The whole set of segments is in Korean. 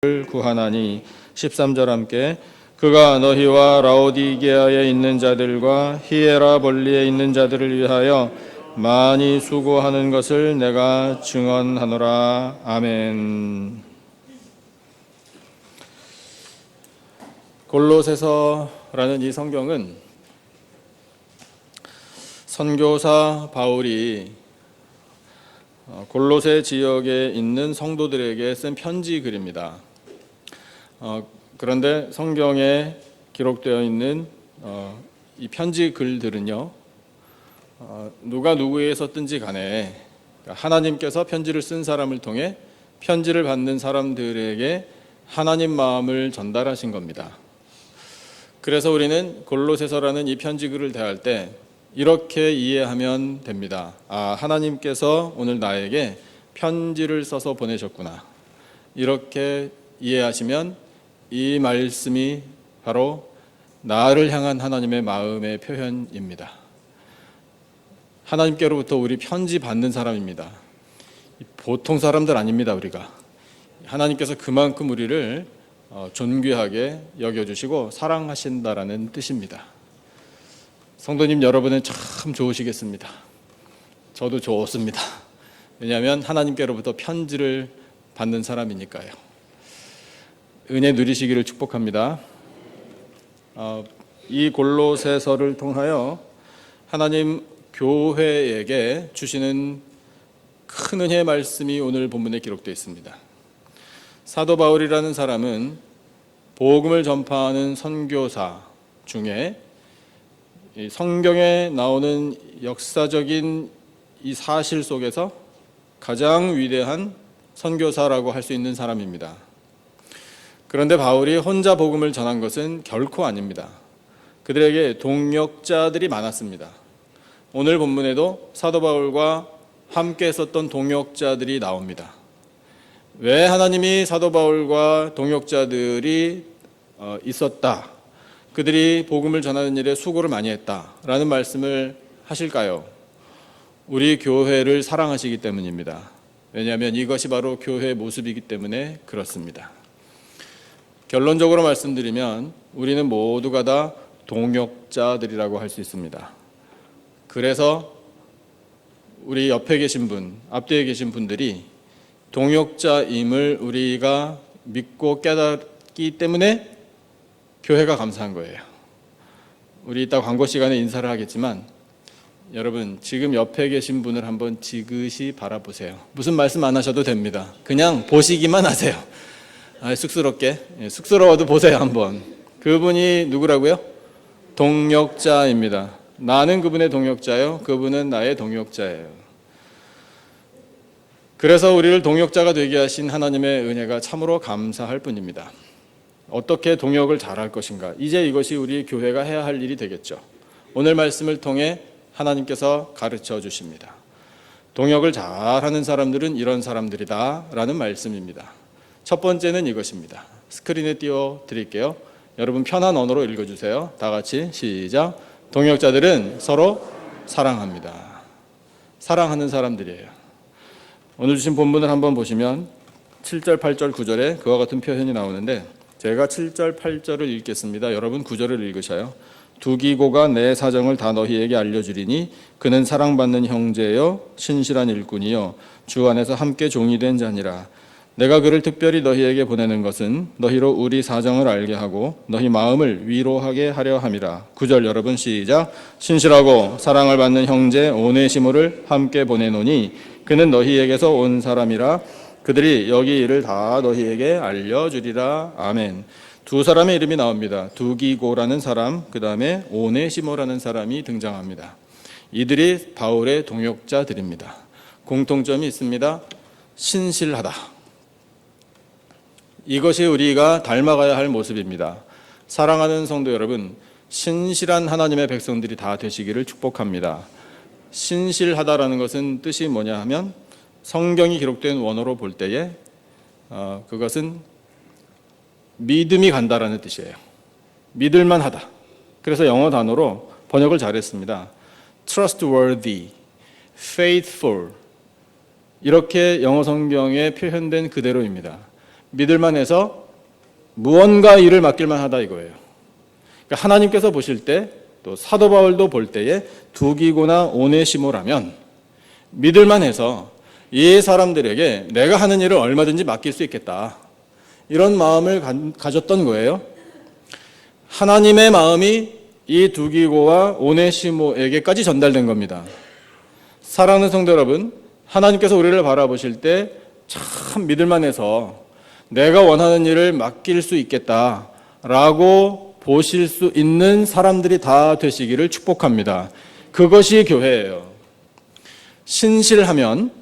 구하나니 13절 함께 그가 너희와 라오디게아에 있는 자들과 히에라볼리에 있는 자들을 위하여 많이 수고하는 것을 내가 증언하노라. 아멘. 골로새서라는 이 성경은 선교사 바울이 골로새 지역에 있는 성도들에게 쓴 편지 글입니다. 그런데 성경에 기록되어 있는 이 편지 글들은요, 누가 누구에게 썼든지 간에 하나님께서 편지를 쓴 사람을 통해 편지를 받는 사람들에게 하나님 마음을 전달하신 겁니다. 그래서 우리는 골로새서라는 이 편지 글을 대할 때 이렇게 이해하면 됩니다. 하나님께서 오늘 나에게 편지를 써서 보내셨구나. 이렇게 이해하시면 이 말씀이 바로 나를 향한 하나님의 마음의 표현입니다. 하나님께로부터 우리 편지 받는 사람입니다. 보통 사람들 아닙니다. 우리가 하나님께서 그만큼 우리를 존귀하게 여겨주시고 사랑하신다라는 뜻입니다. 성도님 여러분은 참 좋으시겠습니다. 저도 좋습니다. 왜냐하면 하나님께로부터 편지를 받는 사람이니까요. 은혜 누리시기를 축복합니다. 이 골로새서를 통하여 하나님 교회에게 주시는 큰 은혜의 말씀이 오늘 본문에 기록되어 있습니다. 사도 바울이라는 사람은 복음을 전파하는 선교사 중에 성경에 나오는 역사적인 이 사실 속에서 가장 위대한 선교사라고 할 수 있는 사람입니다. 그런데 바울이 혼자 복음을 전한 것은 결코 아닙니다. 그들에게 동역자들이 많았습니다. 오늘 본문에도 사도 바울과 함께 했었던 동역자들이 나옵니다. 왜 하나님이 사도 바울과 동역자들이 있었다, 그들이 복음을 전하는 일에 수고를 많이 했다라는 말씀을 하실까요? 우리 교회를 사랑하시기 때문입니다. 왜냐하면 이것이 바로 교회의 모습이기 때문에 그렇습니다. 결론적으로 말씀드리면 우리는 모두가 다 동역자들이라고 할 수 있습니다. 그래서 우리 옆에 계신 분, 앞뒤에 계신 분들이 동역자임을 우리가 믿고 깨닫기 때문에 교회가 감사한 거예요. 우리 이따 광고 시간에 인사를 하겠지만 여러분 지금 옆에 계신 분을 한번 지그시 바라보세요. 무슨 말씀 안 하셔도 됩니다. 그냥 보시기만 하세요. 쑥스러워도 보세요 한번. 그분이 누구라고요? 동역자입니다. 나는 그분의 동역자요, 그분은 나의 동역자예요. 그래서 우리를 동역자가 되게 하신 하나님의 은혜가 참으로 감사할 뿐입니다. 어떻게 동역을 잘할 것인가, 이제 이것이 우리 교회가 해야 할 일이 되겠죠. 오늘 말씀을 통해 하나님께서 가르쳐 주십니다. 동역을 잘하는 사람들은 이런 사람들이다 라는 말씀입니다. 첫 번째는 이것입니다. 스크린에 띄워 드릴게요. 여러분 편한 언어로 읽어주세요. 다 같이 시작. 동역자들은 서로 사랑합니다. 사랑하는 사람들이에요. 오늘 주신 본문을 한번 보시면 7절, 8절, 9절에 그와 같은 표현이 나오는데 제가 7절, 8절을 읽겠습니다. 여러분 9절을 읽으셔요. 두기고가 내 사정을 다 너희에게 알려주리니 그는 사랑받는 형제여 신실한 일꾼이요 주 안에서 함께 종이 된 자니라. 내가 그를 특별히 너희에게 보내는 것은 너희로 우리 사정을 알게 하고 너희 마음을 위로하게 하려 함이라. 9절 여러분 시작. 신실하고 사랑을 받는 형제 오네시모를 함께 보내노니 그는 너희에게서 온 사람이라. 그들이 여기 일을 다 너희에게 알려주리라. 아멘. 두 사람의 이름이 나옵니다. 두기고라는 사람, 그 다음에 오네시모라는 사람이 등장합니다. 이들이 바울의 동역자들입니다. 공통점이 있습니다. 신실하다. 이것이 우리가 닮아가야 할 모습입니다. 사랑하는 성도 여러분, 신실한 하나님의 백성들이 다 되시기를 축복합니다. 신실하다라는 것은 뜻이 뭐냐 하면 성경이 기록된 원어로 볼 때에 그것은 믿음이 간다라는 뜻이에요. 믿을만 하다. 그래서 영어 단어로 번역을 잘했습니다. trustworthy, faithful 이렇게 영어 성경에 표현된 그대로입니다. 믿을만 해서 무언가 일을 맡길만 하다 이거예요. 그러니까 하나님께서 보실 때, 또 사도 바울도 볼 때에 두기고나 오네시모라면 믿을만 해서 이 사람들에게 내가 하는 일을 얼마든지 맡길 수 있겠다, 이런 마음을 가졌던 거예요. 하나님의 마음이 이 두기고와 오네시모에게까지 전달된 겁니다. 사랑하는 성도 여러분, 하나님께서 우리를 바라보실 때 참 믿을만해서 내가 원하는 일을 맡길 수 있겠다라고 보실 수 있는 사람들이 다 되시기를 축복합니다. 그것이 교회예요. 신실하면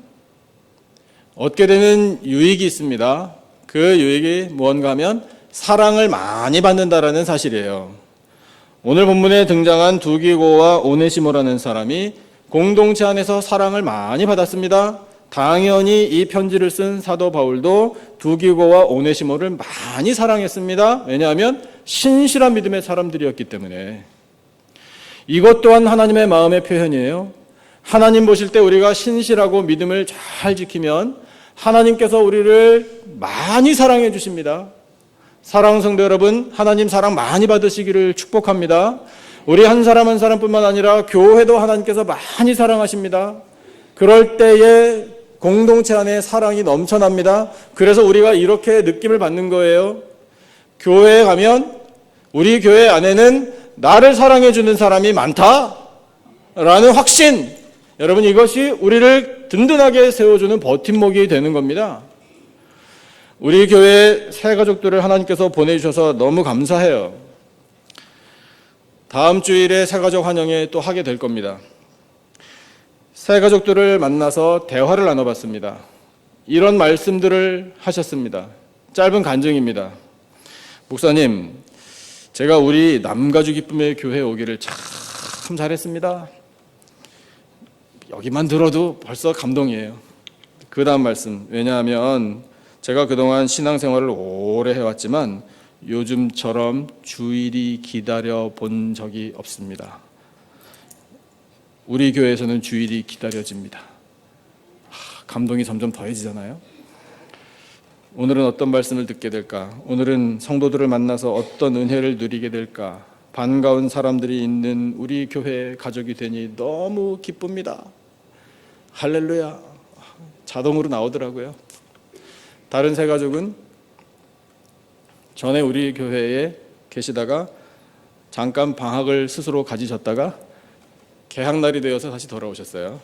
얻게 되는 유익이 있습니다. 그 유익이 무언가 하면 사랑을 많이 받는다라는 사실이에요. 오늘 본문에 등장한 두기고와 오네시모라는 사람이 공동체 안에서 사랑을 많이 받았습니다. 당연히 이 편지를 쓴 사도 바울도 두기고와 오네시모를 많이 사랑했습니다. 왜냐하면 신실한 믿음의 사람들이었기 때문에. 이것 또한 하나님의 마음의 표현이에요. 하나님 보실 때 우리가 신실하고 믿음을 잘 지키면 하나님께서 우리를 많이 사랑해 주십니다. 사랑하는 성도 여러분, 하나님 사랑 많이 받으시기를 축복합니다. 우리 한 사람 한 사람뿐만 아니라 교회도 하나님께서 많이 사랑하십니다. 그럴 때에 공동체 안에 사랑이 넘쳐납니다. 그래서 우리가 이렇게 느낌을 받는 거예요. 교회에 가면 우리 교회 안에는 나를 사랑해 주는 사람이 많다라는 확신, 여러분, 이것이 우리를 든든하게 세워주는 버팀목이 되는 겁니다. 우리 교회 새 가족들을 하나님께서 보내주셔서 너무 감사해요. 다음 주일에 새 가족 환영회 또 하게 될 겁니다. 새 가족들을 만나서 대화를 나눠봤습니다. 이런 말씀들을 하셨습니다. 짧은 간증입니다. 목사님, 제가 우리 남가주 기쁨의 교회에 오기를 참 잘했습니다. 여기만 들어도 벌써 감동이에요. 그 다음 말씀, 왜냐하면 제가 그동안 신앙생활을 오래 해왔지만 요즘처럼 주일이 기다려 본 적이 없습니다. 우리 교회에서는 주일이 기다려집니다. 감동이 점점 더해지잖아요. 오늘은 어떤 말씀을 듣게 될까? 오늘은 성도들을 만나서 어떤 은혜를 누리게 될까? 반가운 사람들이 있는 우리 교회 가족이 되니 너무 기쁩니다. 할렐루야. 자동으로 나오더라고요. 다른 새 가족은 전에 우리 교회에 계시다가 잠깐 방학을 스스로 가지셨다가 개학날이 되어서 다시 돌아오셨어요.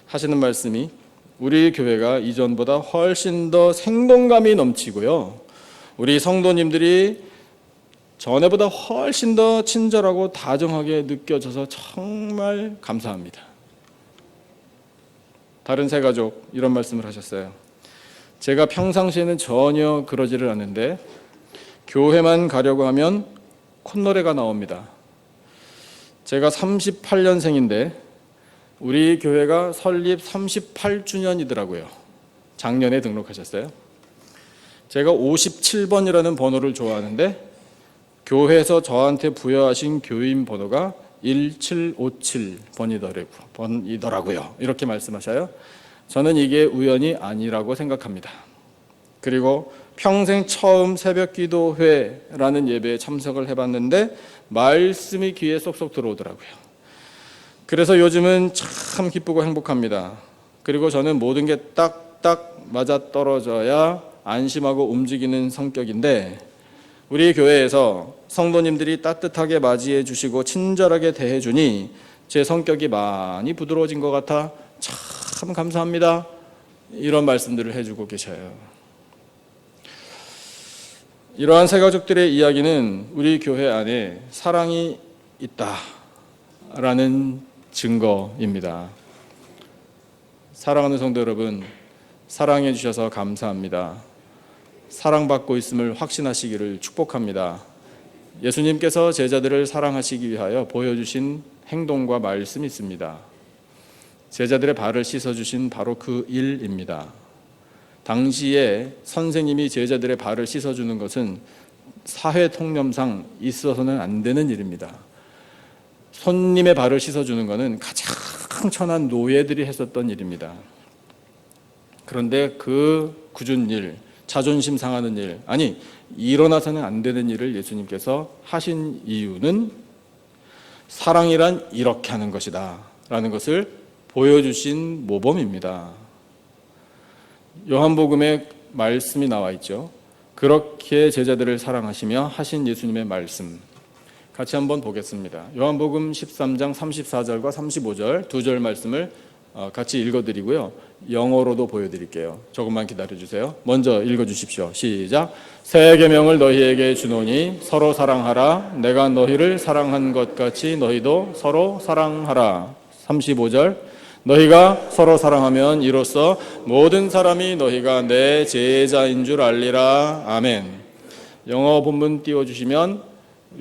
하시는 말씀이 우리 교회가 이전보다 훨씬 더 생동감이 넘치고요. 우리 성도님들이 전에보다 훨씬 더 친절하고 다정하게 느껴져서 정말 감사합니다. 다른 새 가족 이런 말씀을 하셨어요. 제가 평상시에는 전혀 그러지를 않는데 교회만 가려고 하면 콧노래가 나옵니다. 제가 38년생인데 우리 교회가 설립 38주년이더라고요. 작년에 등록하셨어요. 제가 57번이라는 번호를 좋아하는데 교회에서 저한테 부여하신 교인 번호가 1757번이더라고요. 이렇게 말씀하셔요. 저는 이게 우연이 아니라고 생각합니다. 그리고 평생 처음 새벽기도회라는 예배에 참석을 해봤는데 말씀이 귀에 쏙쏙 들어오더라고요. 그래서 요즘은 참 기쁘고 행복합니다. 그리고 저는 모든 게 딱딱 맞아떨어져야 안심하고 움직이는 성격인데 우리 교회에서 성도님들이 따뜻하게 맞이해 주시고 친절하게 대해 주니 제 성격이 많이 부드러워진 것 같아 참 감사합니다. 이런 말씀들을 해주고 계셔요. 이러한 새 가족들의 이야기는 우리 교회 안에 사랑이 있다라는 증거입니다. 사랑하는 성도 여러분, 사랑해 주셔서 감사합니다. 사랑받고 있음을 확신하시기를 축복합니다. 예수님께서 제자들을 사랑하시기 위하여 보여주신 행동과 말씀이 있습니다. 제자들의 발을 씻어주신 바로 그 일입니다. 당시에 선생님이 제자들의 발을 씻어주는 것은 사회 통념상 있어서는 안 되는 일입니다. 손님의 발을 씻어주는 것은 가장 천한 노예들이 했었던 일입니다. 그런데 그 굳은 일, 자존심 상하는 일, 아니 일어나서는 안 되는 일을 예수님께서 하신 이유는 사랑이란 이렇게 하는 것이다 라는 것을 보여주신 모범입니다. 요한복음에 말씀이 나와 있죠. 그렇게 제자들을 사랑하시며 하신 예수님의 말씀 같이 한번 보겠습니다. 요한복음 13장 34절과 35절 두 절 말씀을 같이 읽어드리고요. 영어로도 보여드릴게요. 조금만 기다려주세요. 먼저 읽어주십시오. 시작. 새 계명을 너희에게 주노니 서로 사랑하라. 내가 너희를 사랑한 것 같이 너희도 서로 사랑하라. 35절. 너희가 서로 사랑하면 이로써 모든 사람이 너희가 내 제자인 줄 알리라. 아멘. 영어 본문 띄워주시면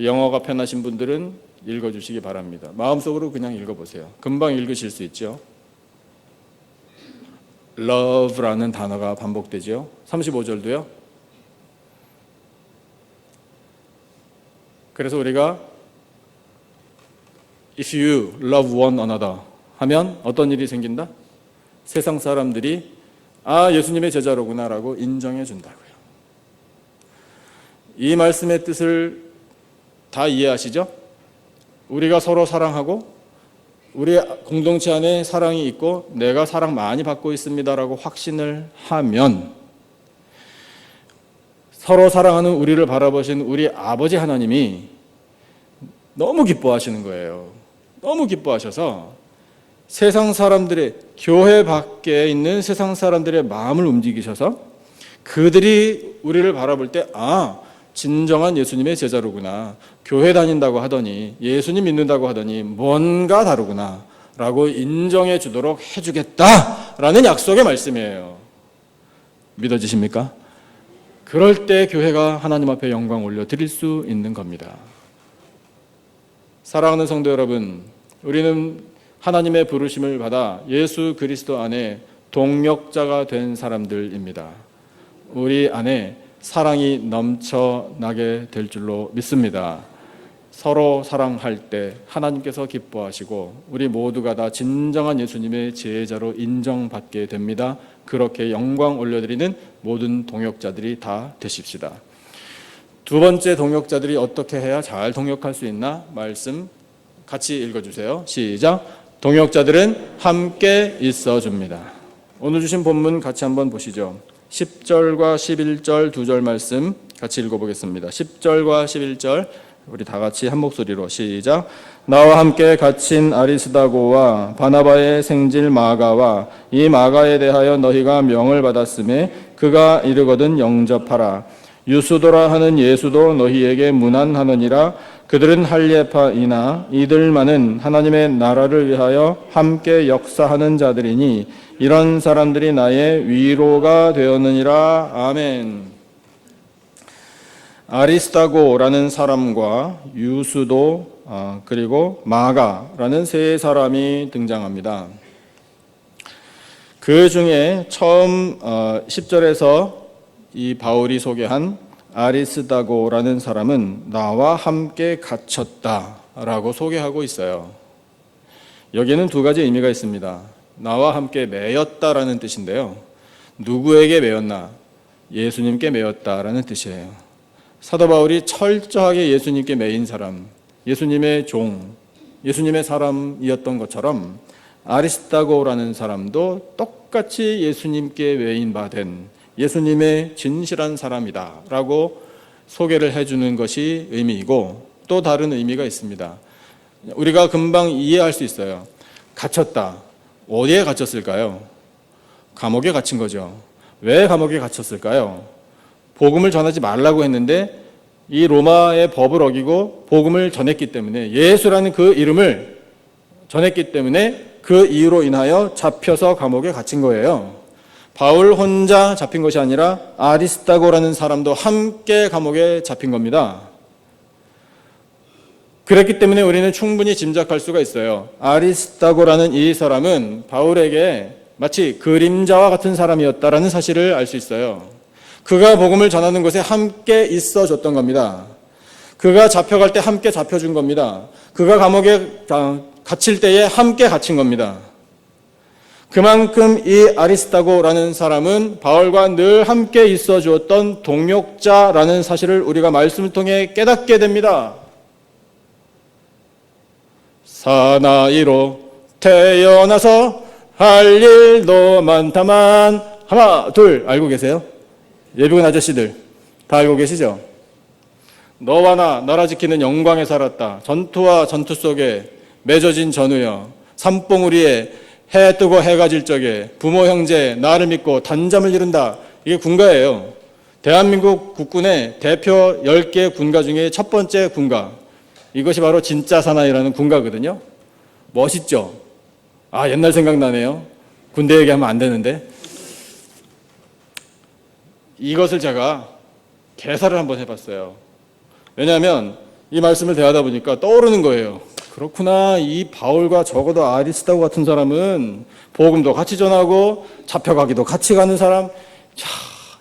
영어가 편하신 분들은 읽어주시기 바랍니다. 마음속으로 그냥 읽어보세요. 금방 읽으실 수 있죠. love라는 단어가 반복되죠. 35절도요. 그래서 우리가 if you love one another 하면 어떤 일이 생긴다? 세상 사람들이 예수님의 제자로구나 라고 인정해 준다고요. 이 말씀의 뜻을 다 이해하시죠? 우리가 서로 사랑하고 우리 공동체 안에 사랑이 있고 내가 사랑 많이 받고 있습니다라고 확신을 하면 서로 사랑하는 우리를 바라보신 우리 아버지 하나님이 너무 기뻐하시는 거예요. 너무 기뻐하셔서 세상 사람들의 교회 밖에 있는 세상 사람들의 마음을 움직이셔서 그들이 우리를 바라볼 때 진정한 예수님의 제자로구나. 교회 다닌다고 하더니 예수님 믿는다고 하더니 뭔가 다르구나 라고 인정해 주도록 해주겠다라는 약속의 말씀이에요. 믿어지십니까? 그럴 때 교회가 하나님 앞에 영광 올려드릴 수 있는 겁니다. 사랑하는 성도 여러분, 우리는 하나님의 부르심을 받아 예수 그리스도 안에 동역자가 된 사람들입니다. 우리 안에 사랑이 넘쳐나게 될 줄로 믿습니다. 서로 사랑할 때 하나님께서 기뻐하시고 우리 모두가 다 진정한 예수님의 제자로 인정받게 됩니다. 그렇게 영광 올려드리는 모든 동역자들이 다 되십시다. 두 번째 동역자들이 어떻게 해야 잘 동역할 수 있나? 말씀 같이 읽어주세요. 시작. 동역자들은 함께 있어줍니다. 오늘 주신 본문 같이 한번 보시죠. 10절과 11절 두 절 말씀 같이 읽어보겠습니다. 10절과 11절 우리 다 같이 한 목소리로 시작. 나와 함께 갇힌 아리스다고와 바나바의 생질 마가와 이 마가에 대하여 너희가 명을 받았음에 그가 이르거든 영접하라. 유수도라 하는 예수도 너희에게 문안하느니라. 그들은 할례파이나 이들만은 하나님의 나라를 위하여 함께 역사하는 자들이니 이런 사람들이 나의 위로가 되었느니라. 아멘. 아리스다고라는 사람과 유수도 그리고 마가라는 세 사람이 등장합니다. 그 중에 처음 10절에서 이 바울이 소개한 아리스다고라는 사람은 나와 함께 갇혔다라고 소개하고 있어요. 여기에는 두 가지 의미가 있습니다. 나와 함께 매였다라는 뜻인데요. 누구에게 매였나? 예수님께 매였다라는 뜻이에요. 사도 바울이 철저하게 예수님께 매인 사람, 예수님의 종, 예수님의 사람이었던 것처럼 아리스다고라는 사람도 똑같이 예수님께 매인 바 된 예수님의 진실한 사람이다 라고 소개를 해주는 것이 의미이고 또 다른 의미가 있습니다. 우리가 금방 이해할 수 있어요. 갇혔다. 어디에 갇혔을까요? 감옥에 갇힌 거죠. 왜 감옥에 갇혔을까요? 복음을 전하지 말라고 했는데 이 로마의 법을 어기고 복음을 전했기 때문에 예수라는 그 이름을 전했기 때문에 그 이유로 인하여 잡혀서 감옥에 갇힌 거예요. 바울 혼자 잡힌 것이 아니라 아리스다고라는 사람도 함께 감옥에 잡힌 겁니다. 그랬기 때문에 우리는 충분히 짐작할 수가 있어요. 아리스다고라는 이 사람은 바울에게 마치 그림자와 같은 사람이었다라는 사실을 알 수 있어요. 그가 복음을 전하는 곳에 함께 있어줬던 겁니다. 그가 잡혀갈 때 함께 잡혀준 겁니다. 그가 감옥에 갇힐 때에 함께 갇힌 겁니다. 그만큼 이 아리스다고라는 사람은 바울과 늘 함께 있어 주었던 동역자라는 사실을 우리가 말씀을 통해 깨닫게 됩니다. 사나이로 태어나서 할 일도 많다만, 하나 둘 알고 계세요? 예비군 아저씨들 다 알고 계시죠? 너와 나 나라 지키는 영광에 살았다. 전투와 전투 속에 맺어진 전우여, 산봉우리에 해 뜨고 해가 질 적에 부모 형제 나를 믿고 단잠을 이룬다. 이게 군가예요. 대한민국 국군의 대표 10개 군가 중에 첫 번째 군가. 이것이 바로 진짜 사나이라는 군가거든요. 멋있죠? 아, 옛날 생각나네요. 군대 얘기하면 안 되는데. 이것을 제가 계산을 한번 해봤어요. 왜냐하면 이 말씀을 대하다 보니까 떠오르는 거예요. 그렇구나. 이 바울과 적어도 아리스다고 같은 사람은 복음도 같이 전하고 잡혀가기도 같이 가는 사람,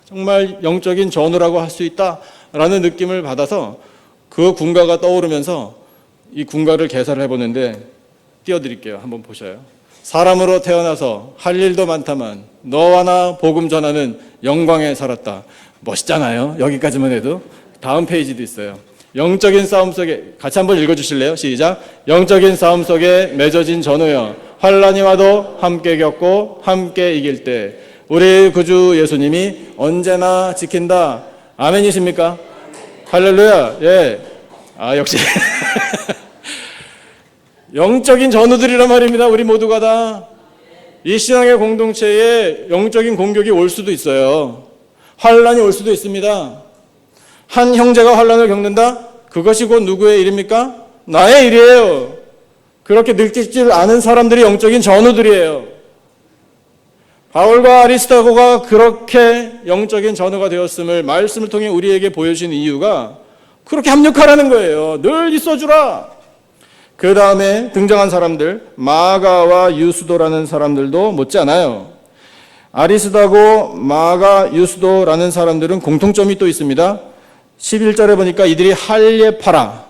정말 영적인 전우라고 할 수 있다라는 느낌을 받아서 그 군가가 떠오르면서 이 군가를 계산을 해보는데 띄워드릴게요. 한번 보셔요. 사람으로 태어나서 할 일도 많다만 너와 나 복음 전하는 영광에 살았다. 멋있잖아요. 여기까지만 해도. 다음 페이지도 있어요. 영적인 싸움 속에, 같이 한번 읽어주실래요? 시작. 영적인 싸움 속에 맺어진 전우여, 환난이 와도 함께 겪고 함께 이길 때 우리 구주 예수님이 언제나 지킨다. 아멘이십니까? 할렐루야. 예. 아, 역시 영적인 전우들이란 말입니다. 우리 모두가 다. 이 신앙의 공동체에 영적인 공격이 올 수도 있어요. 환난이 올 수도 있습니다. 한 형제가 환난을 겪는다? 그것이 곧 누구의 일입니까? 나의 일이에요. 그렇게 느끼지 않은 사람들이 영적인 전우들이에요. 바울과 아리스다고가 그렇게 영적인 전우가 되었음을 말씀을 통해 우리에게 보여주신 이유가 그렇게 합력하라는 거예요. 늘 있어주라. 그 다음에 등장한 사람들, 마가와 유스도라는 사람들도 못지않아요. 아리스다고, 마가, 유스도라는 사람들은 공통점이 또 있습니다. 11절에 보니까 이들이 할례파라.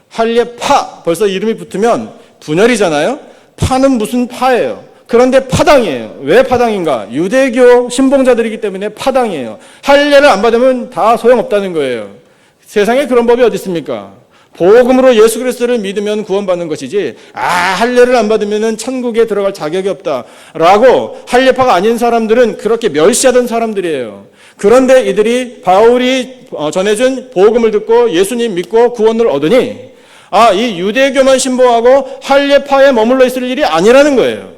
할례파. 벌써 이름이 붙으면 분열이잖아요. 파는 무슨 파예요. 그런데 파당이에요. 왜 파당인가? 유대교 신봉자들이기 때문에 파당이에요. 할례를 안 받으면 다 소용없다는 거예요. 세상에 그런 법이 어디 있습니까? 복음으로 예수 그리스도를 믿으면 구원받는 것이지, 할례를 안 받으면 천국에 들어갈 자격이 없다라고 할례파가 아닌 사람들은 그렇게 멸시하던 사람들이에요. 그런데 이들이 바울이 전해준 복음을 듣고 예수님 믿고 구원을 얻으니 이 유대교만 신봉하고 할례파에 머물러 있을 일이 아니라는 거예요.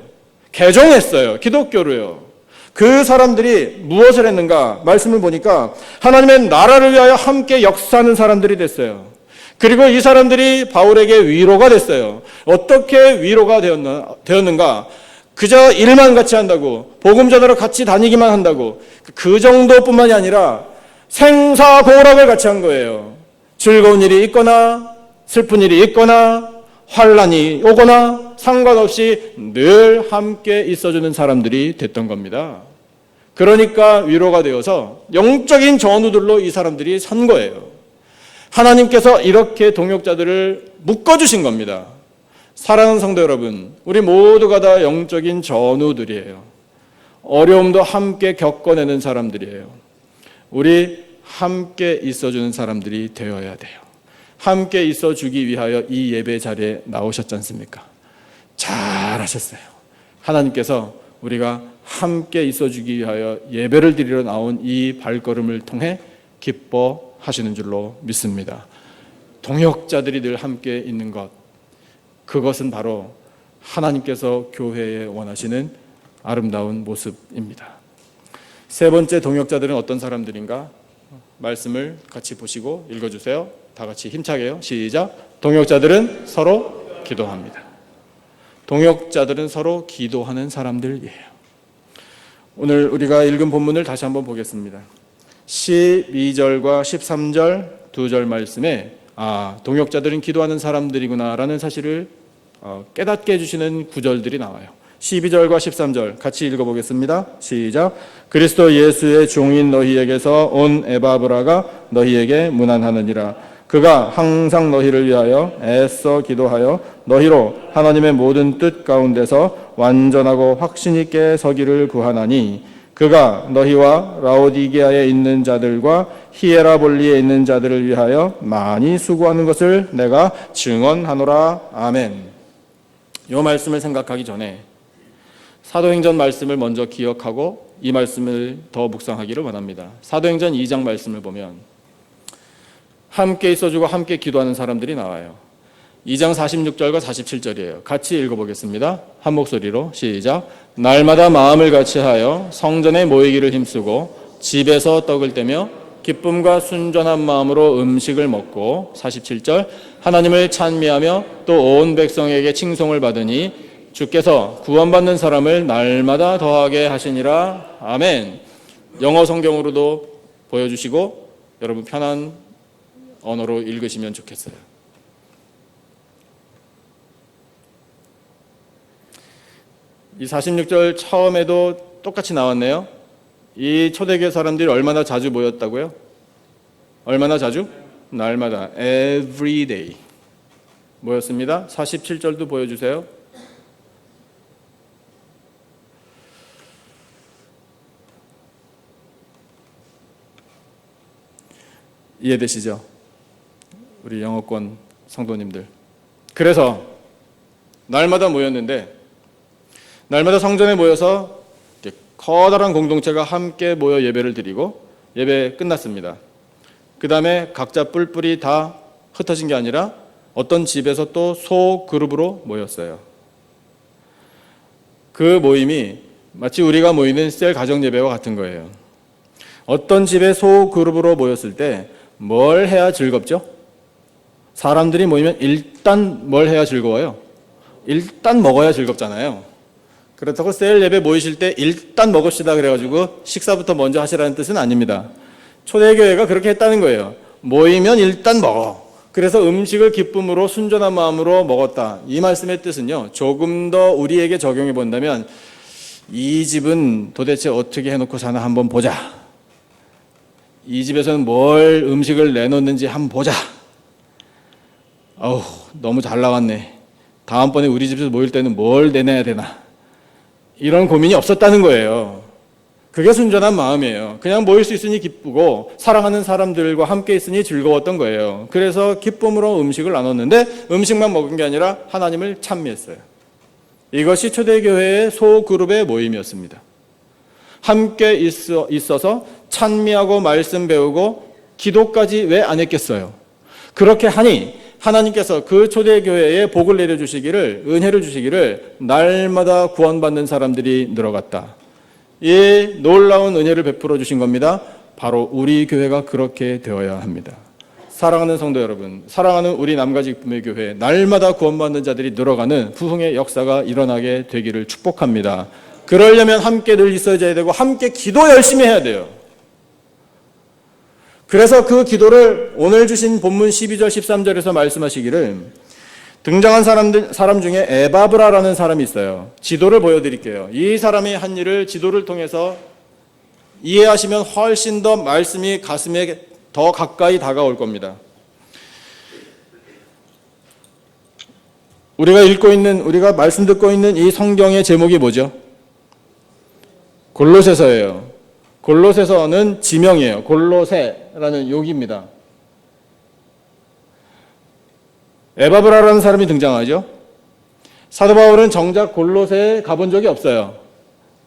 개종했어요. 기독교로요. 그 사람들이 무엇을 했는가? 말씀을 보니까 하나님의 나라를 위하여 함께 역사하는 사람들이 됐어요. 그리고 이 사람들이 바울에게 위로가 됐어요. 어떻게 위로가 되었는가? 그저 일만 같이 한다고, 복음 전하러 같이 다니기만 한다고, 그 정도뿐만이 아니라 생사고락을 같이 한 거예요. 즐거운 일이 있거나 슬픈 일이 있거나 환난이 오거나 상관없이 늘 함께 있어주는 사람들이 됐던 겁니다. 그러니까 위로가 되어서 영적인 전우들로 이 사람들이 선 거예요. 하나님께서 이렇게 동역자들을 묶어주신 겁니다. 사랑하는 성도 여러분, 우리 모두가 다 영적인 전우들이에요. 어려움도 함께 겪어내는 사람들이에요. 우리 함께 있어주는 사람들이 되어야 돼요. 함께 있어주기 위하여 이 예배 자리에 나오셨지 않습니까? 잘하셨어요. 하나님께서 우리가 함께 있어주기 위하여 예배를 드리러 나온 이 발걸음을 통해 기뻐하시는 줄로 믿습니다. 동역자들이 늘 함께 있는 것, 그것은 바로 하나님께서 교회에 원하시는 아름다운 모습입니다. 세 번째 동역자들은 어떤 사람들인가? 말씀을 같이 보시고 읽어주세요. 다 같이 힘차게요. 시작. 동역자들은 서로 기도합니다. 동역자들은 서로 기도하는 사람들이에요. 오늘 우리가 읽은 본문을 다시 한번 보겠습니다. 12절과 13절 두 절 말씀에 동역자들은 기도하는 사람들이구나라는 사실을 깨닫게 해주시는 구절들이 나와요. 12절과 13절 같이 읽어보겠습니다. 시작. 그리스도 예수의 종인 너희에게서 온 에바브라가 너희에게 문안하느니라. 그가 항상 너희를 위하여 애써 기도하여 너희로 하나님의 모든 뜻 가운데서 완전하고 확신 있게 서기를 구하나니 그가 너희와 라오디게아에 있는 자들과 히에라볼리에 있는 자들을 위하여 많이 수고하는 것을 내가 증언하노라. 아멘. 이 말씀을 생각하기 전에 사도행전 말씀을 먼저 기억하고 이 말씀을 더 묵상하기를 원합니다. 사도행전 2장 말씀을 보면 함께 있어주고 함께 기도하는 사람들이 나와요. 2장 46절과 47절이에요. 같이 읽어보겠습니다. 한 목소리로 시작. 날마다 마음을 같이하여 성전에 모이기를 힘쓰고 집에서 떡을 떼며 기쁨과 순전한 마음으로 음식을 먹고 47절 하나님을 찬미하며 또 온 백성에게 칭송을 받으니 주께서 구원받는 사람을 날마다 더하게 하시니라. 아멘. 영어 성경으로도 보여주시고 여러분 편한 언어로 읽으시면 좋겠어요. 이 46절 처음에도 똑같이 나왔네요. 이 초대교회 사람들이 얼마나 자주 모였다고요? 얼마나 자주? 날마다 every day 모였습니다. 47절도 보여주세요. 이해되시죠? 우리 영어권 성도님들. 그래서 날마다 모였는데 날마다 성전에 모여서 커다란 공동체가 함께 모여 예배를 드리고 예배 끝났습니다. 그 다음에 각자 뿔뿔이 다 흩어진 게 아니라 어떤 집에서 또 소그룹으로 모였어요. 그 모임이 마치 우리가 모이는 셀 가정 예배와 같은 거예요. 어떤 집에 소그룹으로 모였을 때 뭘 해야 즐겁죠? 사람들이 모이면 일단 뭘 해야 즐거워요? 일단 먹어야 즐겁잖아요. 그렇다고 셀 예배 모이실 때 일단 먹읍시다 그래가지고 식사부터 먼저 하시라는 뜻은 아닙니다. 초대교회가 그렇게 했다는 거예요. 모이면 일단 먹어. 그래서 음식을 기쁨으로 순전한 마음으로 먹었다. 이 말씀의 뜻은요, 조금 더 우리에게 적용해 본다면 이 집은 도대체 어떻게 해놓고 사나 한번 보자. 이 집에서는 뭘 음식을 내놓는지 한번 보자. 어우, 너무 잘 나왔네. 다음번에 우리 집에서 모일 때는 뭘 내놔야 되나. 이런 고민이 없었다는 거예요. 그게 순전한 마음이에요. 그냥 모일 수 있으니 기쁘고 사랑하는 사람들과 함께 있으니 즐거웠던 거예요. 그래서 기쁨으로 음식을 나눴는데 음식만 먹은 게 아니라 하나님을 찬미했어요. 이것이 초대교회의 소그룹의 모임이었습니다. 함께 있어서 찬미하고 말씀 배우고 기도까지 왜 안 했겠어요? 그렇게 하니 하나님께서 그 초대교회에 복을 내려주시기를, 은혜를 주시기를 날마다 구원받는 사람들이 늘어갔다. 이 놀라운 은혜를 베풀어 주신 겁니다. 바로 우리 교회가 그렇게 되어야 합니다. 사랑하는 성도 여러분, 사랑하는 우리 남가직품의 교회, 날마다 구원받는 자들이 늘어가는 부흥의 역사가 일어나게 되기를 축복합니다. 그러려면 함께 늘 있어야 되고 함께 기도 열심히 해야 돼요. 그래서 그 기도를 오늘 주신 본문 12절 13절에서 말씀하시기를 등장한 사람 중에 에바브라라는 사람이 있어요. 지도를 보여드릴게요. 이 사람이 한 일을 지도를 통해서 이해하시면 훨씬 더 말씀이 가슴에 더 가까이 다가올 겁니다. 우리가 말씀 듣고 있는 이 성경의 제목이 뭐죠? 골로새서예요. 골로새서는 지명이에요. 골로새라는 욕입니다. 에바브라라는 사람이 등장하죠. 사도 바울은 정작 골로새에 가본 적이 없어요.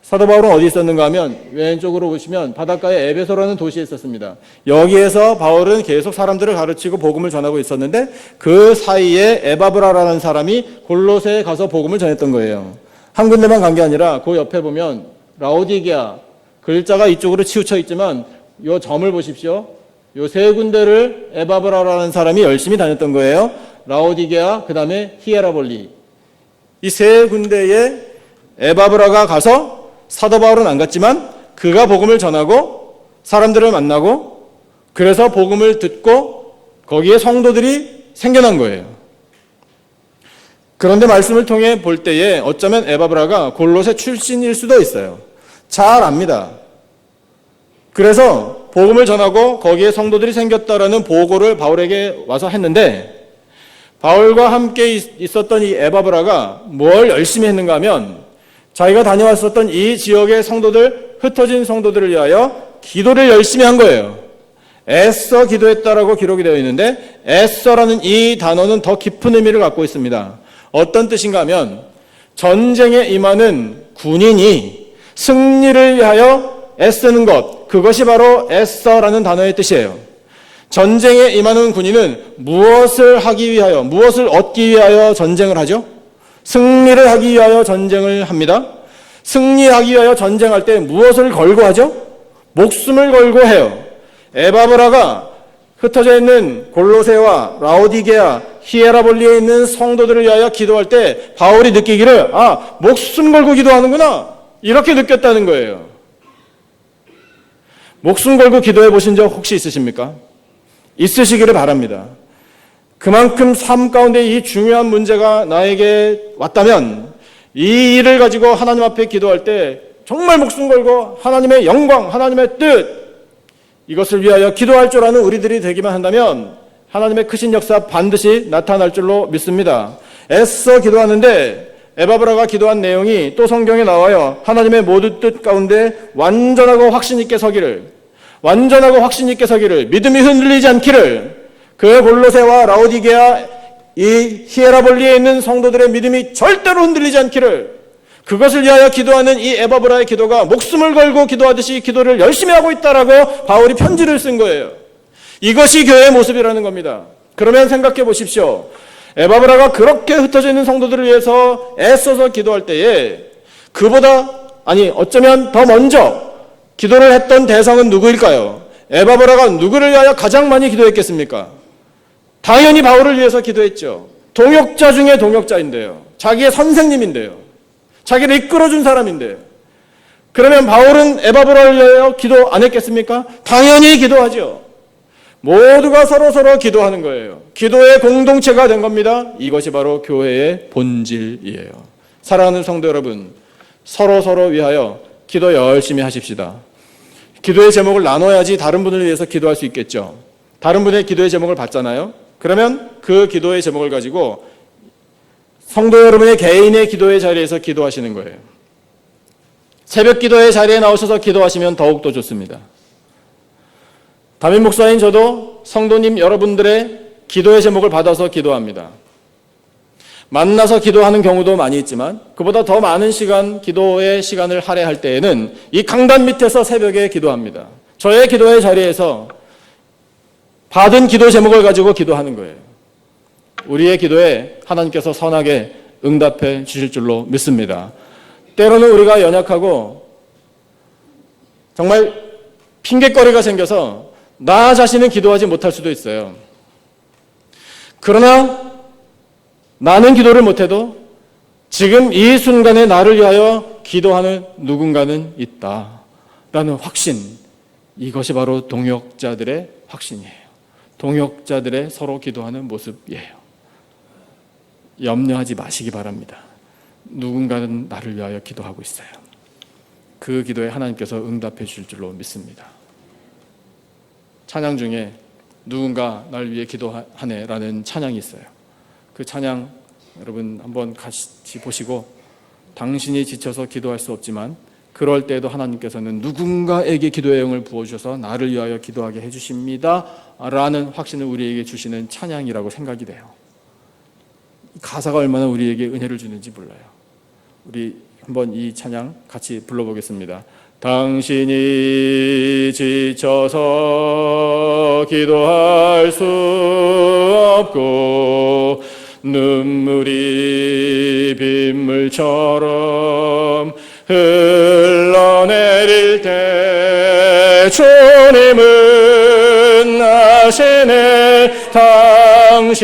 사도 바울은 어디 있었는가 하면 왼쪽으로 보시면 바닷가에 에베소라는 도시에 있었습니다. 여기에서 바울은 계속 사람들을 가르치고 복음을 전하고 있었는데 그 사이에 에바브라라는 사람이 골로새에 가서 복음을 전했던 거예요. 한 군데만 간 게 아니라 그 옆에 보면 라오디게아, 글자가 이쪽으로 치우쳐 있지만 이 점을 보십시오. 이 세 군데를 에바브라라는 사람이 열심히 다녔던 거예요. 라오디게아, 그 다음에 히에라볼리. 이 세 군데에 에바브라가 가서 사도 바울은 안 갔지만 그가 복음을 전하고 사람들을 만나고 그래서 복음을 듣고 거기에 성도들이 생겨난 거예요. 그런데 말씀을 통해 볼 때에 어쩌면 에바브라가 골로새 출신일 수도 있어요. 잘 압니다. 그래서 복음을 전하고 거기에 성도들이 생겼다라는 보고를 바울에게 와서 했는데, 바울과 함께 있었던 이 에바브라가 뭘 열심히 했는가 하면 자기가 다녀왔었던 이 지역의 성도들, 흩어진 성도들을 위하여 기도를 열심히 한 거예요. 애써 기도했다라고 기록이 되어 있는데, 애써라는 이 단어는 더 깊은 의미를 갖고 있습니다. 어떤 뜻인가 하면 전쟁에 임하는 군인이 승리를 위하여 애쓰는 것, 그것이 바로 애써라는 단어의 뜻이에요. 전쟁에 임하는 군인은 무엇을 하기 위하여, 무엇을 얻기 위하여 전쟁을 하죠? 승리를 하기 위하여 전쟁을 합니다. 승리하기 위하여 전쟁할 때 무엇을 걸고 하죠? 목숨을 걸고 해요. 에바브라가 흩어져 있는 골로새와 라오디게아, 히에라볼리에 있는 성도들을 위하여 기도할 때 바울이 느끼기를, 목숨 걸고 기도하는구나, 이렇게 느꼈다는 거예요. 목숨 걸고 기도해 보신 적 혹시 있으십니까? 있으시기를 바랍니다. 그만큼 삶 가운데 이 중요한 문제가 나에게 왔다면 이 일을 가지고 하나님 앞에 기도할 때 정말 목숨 걸고 하나님의 영광, 하나님의 뜻, 이것을 위하여 기도할 줄 아는 우리들이 되기만 한다면 하나님의 크신 역사 반드시 나타날 줄로 믿습니다. 애써 기도하는데 에바브라가 기도한 내용이 또 성경에 나와요. 하나님의 모든 뜻 가운데 완전하고 확신 있게 서기를, 완전하고 확신 있게 서기를, 믿음이 흔들리지 않기를, 그 골로새와 라오디게아, 이 히에라볼리에 있는 성도들의 믿음이 절대로 흔들리지 않기를, 그것을 위하여 기도하는 이 에바브라의 기도가 목숨을 걸고 기도하듯이 기도를 열심히 하고 있다라고 바울이 편지를 쓴 거예요. 이것이 교회의 모습이라는 겁니다. 그러면 생각해 보십시오. 에바브라가 그렇게 흩어져 있는 성도들을 위해서 애써서 기도할 때에 그보다, 어쩌면 더 먼저 기도를 했던 대상은 누구일까요? 에바브라가 누구를 위하여 가장 많이 기도했겠습니까? 당연히 바울을 위해서 기도했죠. 동역자 중에 동역자인데요. 자기의 선생님인데요. 자기를 이끌어준 사람인데요. 그러면 바울은 에바브라를 위하여 기도 안 했겠습니까? 당연히 기도하죠. 모두가 서로 기도하는 거예요. 기도의 공동체가 된 겁니다. 이것이 바로 교회의 본질이에요. 사랑하는 성도 여러분, 서로 위하여 기도 열심히 하십시다. 기도의 제목을 나눠야지 다른 분을 위해서 기도할 수 있겠죠. 다른 분의 기도의 제목을 받잖아요. 그러면 그 기도의 제목을 가지고 성도 여러분의 개인의 기도의 자리에서 기도하시는 거예요. 새벽 기도의 자리에 나오셔서 기도하시면 더욱더 좋습니다. 담임 목사인 저도 성도님 여러분들의 기도의 제목을 받아서 기도합니다. 만나서 기도하는 경우도 많이 있지만 그보다 더 많은 시간, 기도의 시간을 할애할 때에는 이 강단 밑에서 새벽에 기도합니다. 저의 기도의 자리에서 받은 기도 제목을 가지고 기도하는 거예요. 우리의 기도에 하나님께서 선하게 응답해 주실 줄로 믿습니다. 때로는 우리가 연약하고 정말 핑계거리가 생겨서 나 자신은 기도하지 못할 수도 있어요. 그러나 나는 기도를 못해도 지금 이 순간에 나를 위하여 기도하는 누군가는 있다라는 확신, 이것이 바로 동역자들의 확신이에요. 동역자들의 서로 기도하는 모습이에요. 염려하지 마시기 바랍니다. 누군가는 나를 위하여 기도하고 있어요. 그 기도에 하나님께서 응답해 주실 줄로 믿습니다. 찬양 중에 누군가 날 위해 기도하네라는 찬양이 있어요. 그 찬양 여러분 한번 같이 보시고, 당신이 지쳐서 기도할 수 없지만 그럴 때에도 하나님께서는 누군가에게 기도의 영을 부어주셔서 나를 위하여 기도하게 해주십니다 라는 확신을 우리에게 주시는 찬양이라고 생각이 돼요. 가사가 얼마나 우리에게 은혜를 주는지 몰라요. 우리 한번 이 찬양 같이 불러보겠습니다. 당신이 지쳐서 기도할 수 없고 눈물이 빗물처럼 흘러내릴 때 주님은 아시네. 당신의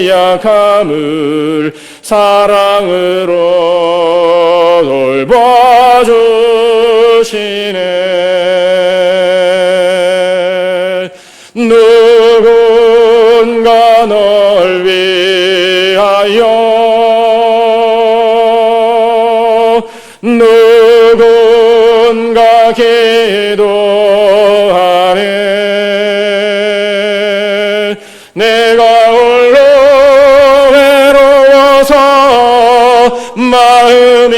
약함을 사랑으로 돌봐주시네. 누군가 널 위하여 누군가 기도하네. 내가 홀로 외로워서 마음이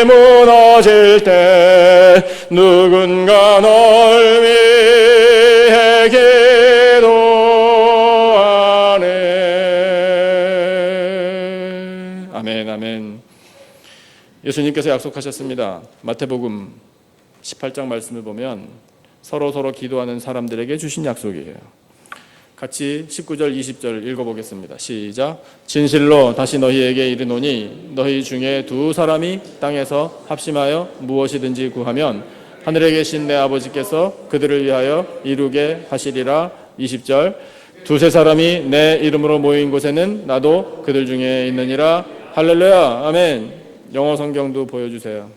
무너질 때 누군가 널 위해 기도하네. 아멘, 아멘. 예수님께서 약속하셨습니다. 마태복음 18장 말씀을 보면 서로 기도하는 사람들에게 주신 약속이에요. 같이 19절 20절 읽어보겠습니다. 시작. 진실로 다시 너희에게 이르노니 너희 중에 두 사람이 땅에서 합심하여 무엇이든지 구하면 하늘에 계신 내 아버지께서 그들을 위하여 이루게 하시리라. 20절. 두세 사람이 내 이름으로 모인 곳에는 나도 그들 중에 있느니라. 할렐루야. 아멘. 영어 성경도 보여주세요.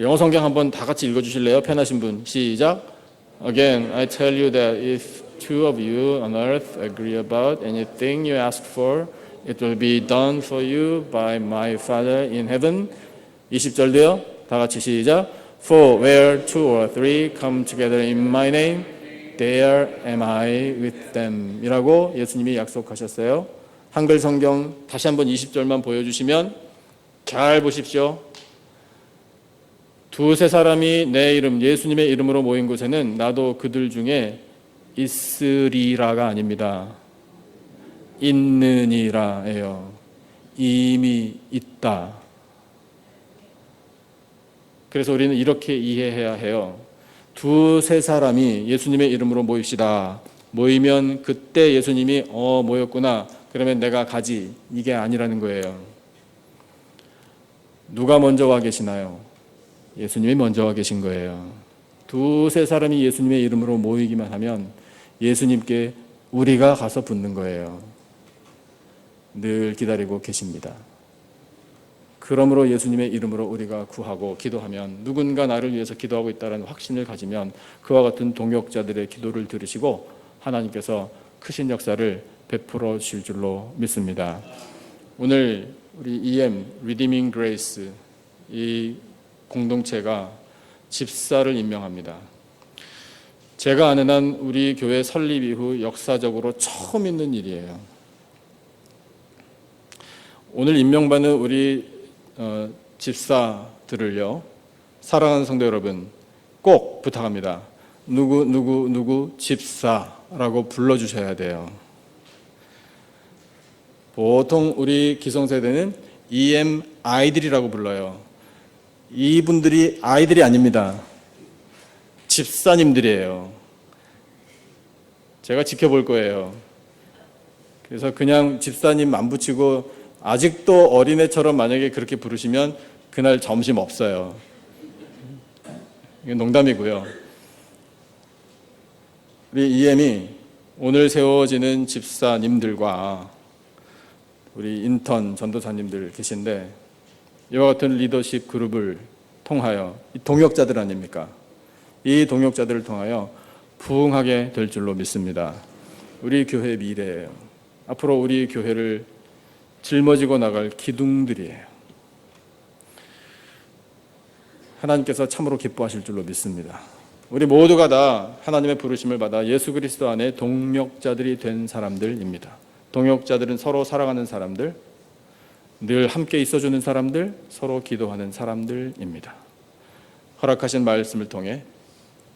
영어 성경 한번 다 같이 읽어주실래요? 편하신 분. 시작. Again, I tell you that if two of you on earth agree about anything you ask for, it will be done for you by my Father in heaven. 20절도요. 다 같이 시작. For where two or three come together in my name, there am I with them. 이라고 예수님이 약속하셨어요. 한글 성경 다시 한번 20절만 보여주시면 잘 보십시오. 두세 사람이 내 이름, 예수님의 이름으로 모인 곳에는 나도 그들 중에 있으리라가 아닙니다. 있느니라예요. 이미 있다. 그래서 우리는 이렇게 이해해야 해요. 두세 사람이 예수님의 이름으로 모입시다. 모이면 그때 예수님이 모였구나. 그러면 내가 가지. 이게 아니라는 거예요. 누가 먼저 와 계시나요? 예수님이 먼저 와 계신 거예요. 두세 사람이 예수님의 이름으로 모이기만 하면 예수님께 우리가 가서 붙는 거예요. 늘 기다리고 계십니다. 그러므로 예수님의 이름으로 우리가 구하고 기도하면 누군가 나를 위해서 기도하고 있다는 확신을 가지면 그와 같은 동역자들의 기도를 들으시고 하나님께서 크신 역사를 베풀어 주실 줄로 믿습니다. 오늘 우리 EM, Redeeming Grace 이 공동체가 집사를 임명합니다. 제가 아는 한 우리 교회 설립 이후 역사적으로 처음 있는 일이에요. 오늘 임명받는 우리 집사들을요, 사랑하는 성도 여러분, 꼭 부탁합니다. 누구 집사라고 불러주셔야 돼요. 보통 우리 기성세대는 EM 아이들이라고 불러요. 이분들이 아이들이 아닙니다. 집사님들이에요. 제가 지켜볼 거예요. 그래서 그냥 집사님 안 붙이고 아직도 어린애처럼 만약에 그렇게 부르시면 그날 점심 없어요. 이건 농담이고요. 우리 EM이 오늘 세워지는 집사님들과 우리 인턴 전도사님들 계신데 이와 같은 리더십 그룹을 통하여 동역자들 아닙니까? 이 동역자들을 통하여 부흥하게 될 줄로 믿습니다. 우리 교회의 미래예요. 앞으로 우리 교회를 짊어지고 나갈 기둥들이에요. 하나님께서 참으로 기뻐하실 줄로 믿습니다. 우리 모두가 다 하나님의 부르심을 받아 예수 그리스도 안에 동역자들이 된 사람들입니다. 동역자들은 서로 사랑하는 사람들, 늘 함께 있어주는 사람들, 서로 기도하는 사람들입니다. 허락하신 말씀을 통해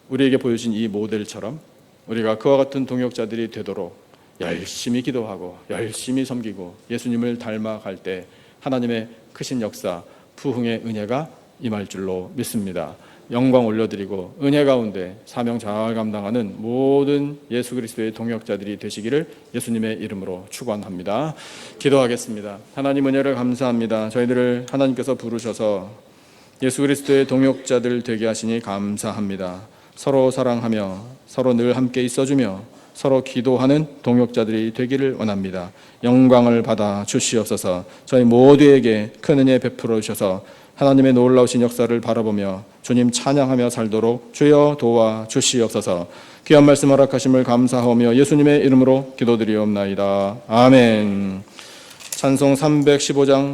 우리에게 보여준 이 모델처럼 우리가 그와 같은 동역자들이 되도록 열심히 기도하고 열심히 섬기고 예수님을 닮아갈 때 하나님의 크신 역사, 부흥의 은혜가 임할 줄로 믿습니다. 영광 올려드리고 은혜 가운데 사명 잘 감당하는 모든 예수 그리스도의 동역자들이 되시기를 예수님의 이름으로 축원합니다. 기도하겠습니다. 하나님 은혜를 감사합니다. 저희들을 하나님께서 부르셔서 예수 그리스도의 동역자들 되게 하시니 감사합니다. 서로 사랑하며 서로 늘 함께 있어주며 서로 기도하는 동역자들이 되기를 원합니다. 영광을 받아 주시옵소서. 저희 모두에게 큰 은혜 베풀어 주셔서 하나님의 놀라우신 역사를 바라보며 주님 찬양하며 살도록 주여 도와 주시옵소서. 귀한 말씀 허락하심을 감사하며 예수님의 이름으로 기도드리옵나이다. 아멘. 찬송 315장